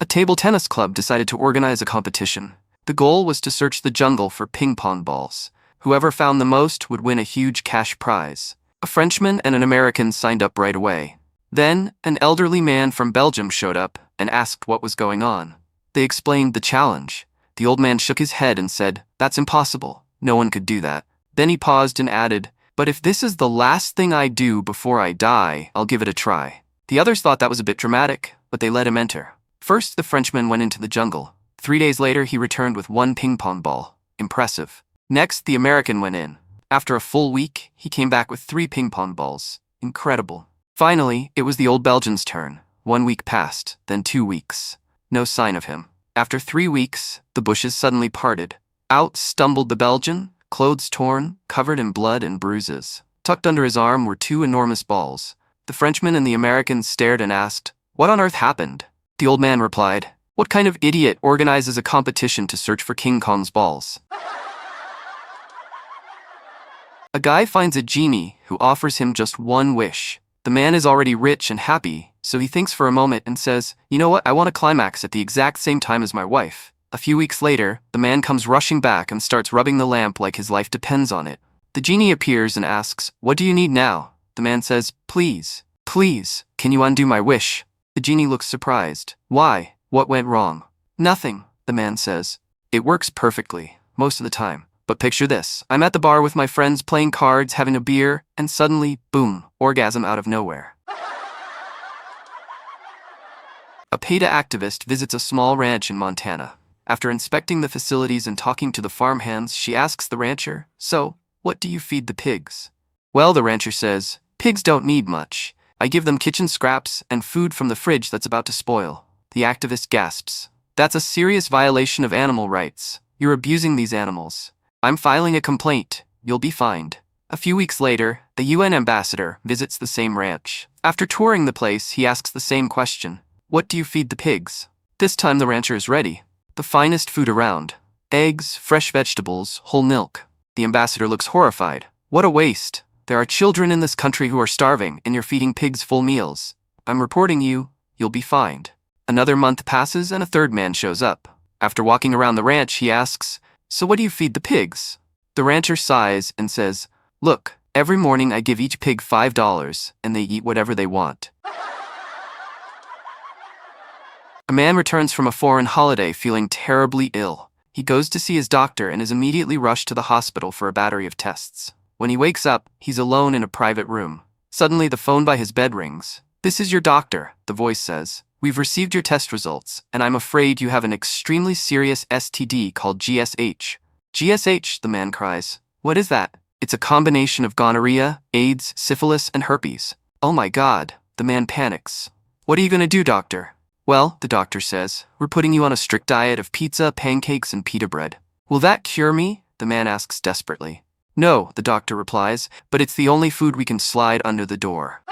table tennis club decided to organize a competition. The goal was to search the jungle for ping pong balls. Whoever found the most would win a huge cash prize. A Frenchman and an American signed up right away. Then, an elderly man from Belgium showed up and asked what was going on. They explained the challenge. The old man shook his head and said, "That's impossible. No one could do that." Then he paused and added, "But if this is the last thing I do before I die, I'll give it a try." The others thought that was a bit dramatic, but they let him enter. First, the Frenchman went into the jungle. 3 days later, he returned with 1 ping pong ball. Impressive. Next, the American went in. After a full week, he came back with 3 ping pong balls. Incredible. Finally, it was the old Belgian's turn. 1 week passed, then 2 weeks. No sign of him. After 3 weeks, the bushes suddenly parted. Out stumbled the Belgian, clothes torn, covered in blood and bruises. Tucked under his arm were 2 enormous balls. The Frenchman and the American stared and asked, "What on earth happened?" The old man replied, "What kind of idiot organizes a competition to search for King Kong's balls?" A guy finds a genie who offers him just 1 wish. The man is already rich and happy, so he thinks for a moment and says, "You know what, I want to climax at the exact same time as my wife." A few weeks later, the man comes rushing back and starts rubbing the lamp like his life depends on it. The genie appears and asks, "What do you need now?" The man says, "Please, please, can you undo my wish?" The genie looks surprised. "Why? What went wrong?" "Nothing," the man says. "It works perfectly, most of the time. But picture this. I'm at the bar with my friends playing cards, having a beer, and suddenly, boom, orgasm out of nowhere." A PETA activist visits a small ranch in Montana. After inspecting the facilities and talking to the farmhands, she asks the rancher, "So, what do you feed the pigs?" "Well," the rancher says, "pigs don't need much. I give them kitchen scraps and food from the fridge that's about to spoil." The activist gasps, "That's a serious violation of animal rights. You're abusing these animals. I'm filing a complaint. You'll be fined." A few weeks later, the UN ambassador visits the same ranch. After touring the place, he asks the same question. "What do you feed the pigs?" This time the rancher is ready. The finest food around. Eggs, fresh vegetables, whole milk. The ambassador looks horrified. "What a waste. There are children in this country who are starving, and you're feeding pigs full meals. I'm reporting you. You'll be fined." Another month passes and a third man shows up. After walking around the ranch, he asks, "So what do you feed the pigs?" The rancher sighs and says, "Look, every morning I give each pig $5 and they eat whatever they want." A man returns from a foreign holiday feeling terribly ill. He goes to see his doctor and is immediately rushed to the hospital for a battery of tests. When he wakes up, he's alone in a private room. Suddenly, the phone by his bed rings. "This is your doctor," the voice says. "We've received your test results, and I'm afraid you have an extremely serious STD called GSH." "GSH," the man cries. "What is that?" "It's a combination of gonorrhea, AIDS, syphilis, and herpes." "Oh my God," the man panics. "What are you going to do, doctor?" "Well," the doctor says, "we're putting you on a strict diet of pizza, pancakes, and pita bread." "Will that cure me?" the man asks desperately. "No," the doctor replies, "but it's the only food we can slide under the door."